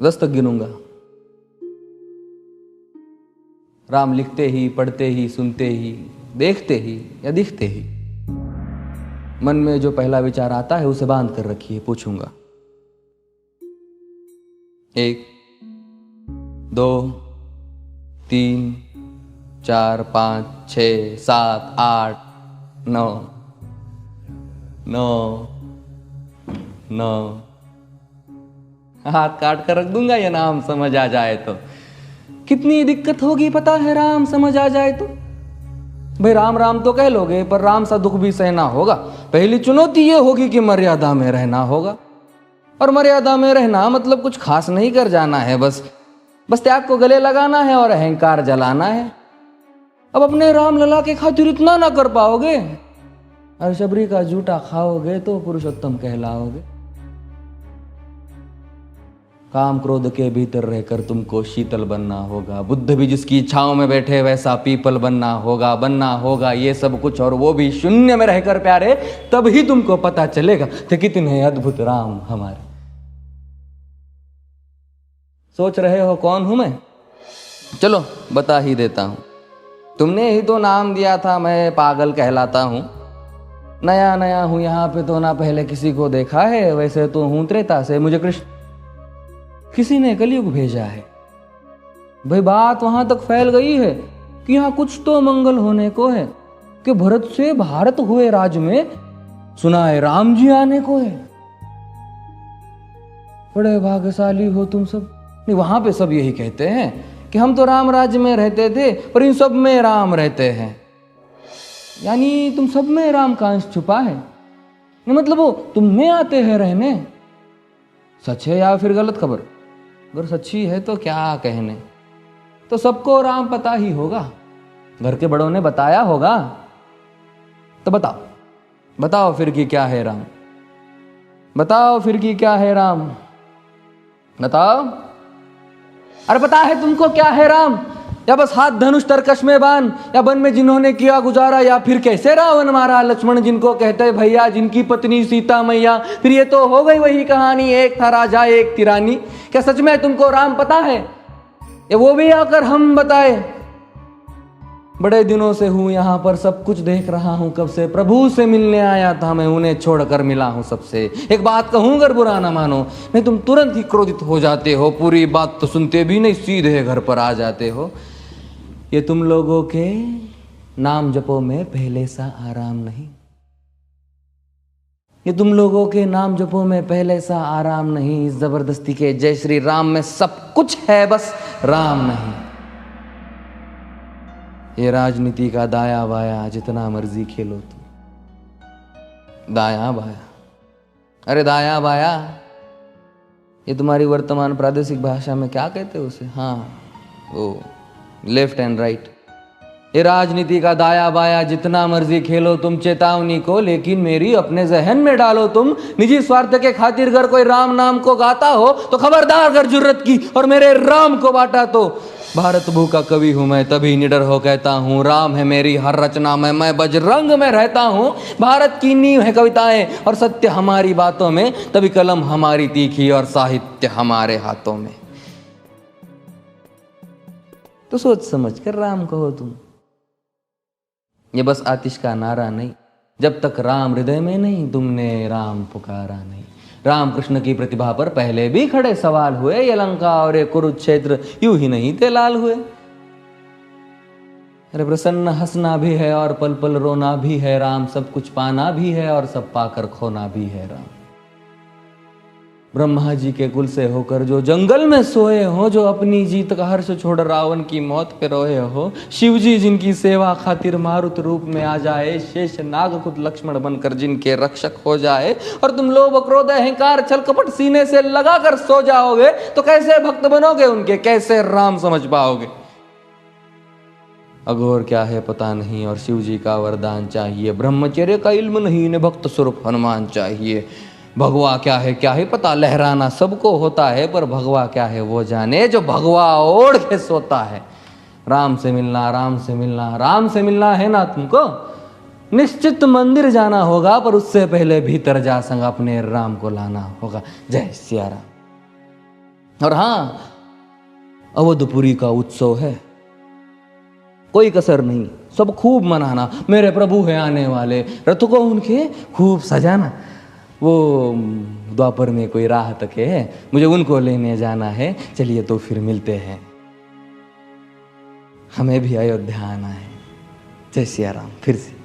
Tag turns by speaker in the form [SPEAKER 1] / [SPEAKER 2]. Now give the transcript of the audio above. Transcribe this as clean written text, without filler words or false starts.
[SPEAKER 1] 10 तक गिनूंगा। राम लिखते ही, पढ़ते ही, सुनते ही, देखते ही या दिखते ही मन में जो पहला विचार आता है उसे बांध कर रखिए, पूछूंगा। 1 2 3 4 5 6 7 8 9 9 9 हाथ काट कर रख दूंगा ये नाम समझ आ जाए तो। कितनी दिक्कत होगी पता है राम समझ आ जाए तो। भाई राम राम तो कह लोगे पर राम सा दुख भी सहना होगा। पहली चुनौती ये होगी कि मर्यादा में रहना होगा। और मर्यादा में रहना मतलब कुछ खास नहीं कर जाना है, बस त्याग को गले लगाना है और अहंकार जलाना है। अब अपने राम लला के खातिर इतना ना कर पाओगे और शबरी का जूठा खाओगे तो पुरुषोत्तम कहलाओगे। काम क्रोध के भीतर रहकर तुमको शीतल बनना होगा। बुद्ध भी जिसकी इच्छाओं में बैठे वैसा पीपल बनना होगा ये सब कुछ, और वो भी शून्य में रहकर प्यारे। तभी तुमको पता चलेगा कि कितने अद्भुत राम हमारे। सोच रहे हो कौन हूं मैं? चलो बता ही देता हूं। तुमने ही तो नाम दिया था मैं पागल कहलाता हूं। नया नया हूं यहाँ पे तो ना पहले किसी को देखा है। वैसे तो हूं त्रेता से, मुझे कृष्ण किसी ने कलयुग भेजा है। भाई बात वहां तक फैल गई है कि यहाँ कुछ तो मंगल होने को है कि भरत से भारत हुए राज में सुना है राम जी आने को है। बड़े भाग्यशाली हो तुम सब। नहीं, वहां पे सब यही कहते हैं कि हम तो राम राज्य में रहते थे पर इन सब में राम रहते हैं। यानी तुम सब में राम का अंश छुपा है। नहीं मतलब वो तुम में आते हैं रहने। सच है या फिर गलत खबर? अगर सच्ची है तो क्या कहने। तो सबको राम पता ही होगा, घर के बड़ों ने बताया होगा। तो बताओ फिर कि क्या है राम। बताओ फिर कि क्या है राम। बताओ। अरे पता है तुमको क्या है राम? या बस हाथ धनुष तरकश में बांध, या वन में जिन्होंने किया गुजारा, या फिर कैसे रावण मारा लक्ष्मण जिनको कहते भैया, जिनकी पत्नी सीता मैया। फिर ये तो हो गई वही कहानी, एक था राजा एक थी रानी। क्या सच में तुमको राम पता है या वो भी आकर हम बताए? बड़े दिनों से हूं यहां पर, सब कुछ देख रहा हूं कब से। प्रभु से मिलने आया था मैं, उन्हें छोड़कर मिला हूं सबसे। एक बात कहूं अगर बुरा ना मानो, नहीं तुम तुरंत ही क्रोधित हो जाते हो। पूरी बात तो सुनते भी नहीं, सीधे घर पर आ जाते हो। ये तुम लोगों के नाम जपो में पहले सा आराम नहीं। ये तुम लोगों के नाम जपो में पहले सा आराम नहीं। इस जबरदस्ती के जय श्री राम में सब कुछ है, बस राम नहीं। ये राजनीति का दाया बाया जितना मर्जी खेलो तुम। दाया बाया, अरे दाया बाया ये तुम्हारी वर्तमान प्रादेशिक भाषा में क्या कहते हो उसे? हाँ वो लेफ्ट एंड राइट। ये राजनीति का दाया बाया जितना मर्जी खेलो तुम चेतावनी को, लेकिन मेरी अपने जहन में डालो तुम। निजी स्वार्थ के खातिर अगर कोई राम नाम को गाता हो तो खबरदार अगर जुर्रत की और मेरे राम को बांटा तो। भारत भू का कवि हूं मैं, तभी निडर हो कहता हूं राम है मेरी हर रचना में, मैं बजरंग में रहता हूं। भारत की नींव है कविताएं और सत्य हमारी बातों में, तभी कलम हमारी तीखी और साहित्य हमारे हाथों में। तो सोच समझ कर राम कहो तुम। ये बस आतिश का नारा नहीं, जब तक राम हृदय में नहीं तुमने राम पुकारा नहीं। राम कृष्ण की प्रतिभा पर पहले भी खड़े सवाल हुए। ये लंका और ये कुरुक्षेत्र यूं ही नहीं थे लाल हुए। अरे प्रसन्न हंसना भी है और पल पल रोना भी है राम। सब कुछ पाना भी है और सब पाकर खोना भी है राम। ब्रह्मा जी के कुल से होकर जो जंगल में सोए हो, जो अपनी जीत का हर्ष छोड़ रावण की मौत पे रोए हो। शिव जी जिनकी सेवा खातिर मारुत रूप में आ जाए, शेष नाग खुद लक्ष्मण बनकर जिनके रक्षक हो जाए। और तुम लोभ क्रोध अहंकार छल कपट सीने से लगा कर सो जाओगे तो कैसे भक्त बनोगे उनके, कैसे राम समझ पाओगे? अघोर क्या है पता नहीं और शिव जी का वरदान चाहिए। ब्रह्मचर्य का इल्म नहीं, ने भक्त स्वरूप हनुमान चाहिए। भगवा क्या है पता, लहराना सबको होता है, पर भगवा क्या है वो जाने जो भगवा ओढ़ के सोता है। राम से मिलना, राम से मिलना, राम से मिलना है ना तुमको। निश्चित मंदिर जाना होगा, पर उससे पहले भीतर जा संग अपने राम को लाना होगा। जय सिया राम। और हाँ, अवधपुरी का उत्सव है, कोई कसर नहीं, सब खूब मनाना। मेरे प्रभु है आने वाले, रथ को उनके खूब सजाना। वो द्वापर में कोई राह तक है, मुझे उनको लेने जाना है। चलिए तो फिर मिलते हैं, हमें भी अयोध्या आना है। जय सिया राम। फिर से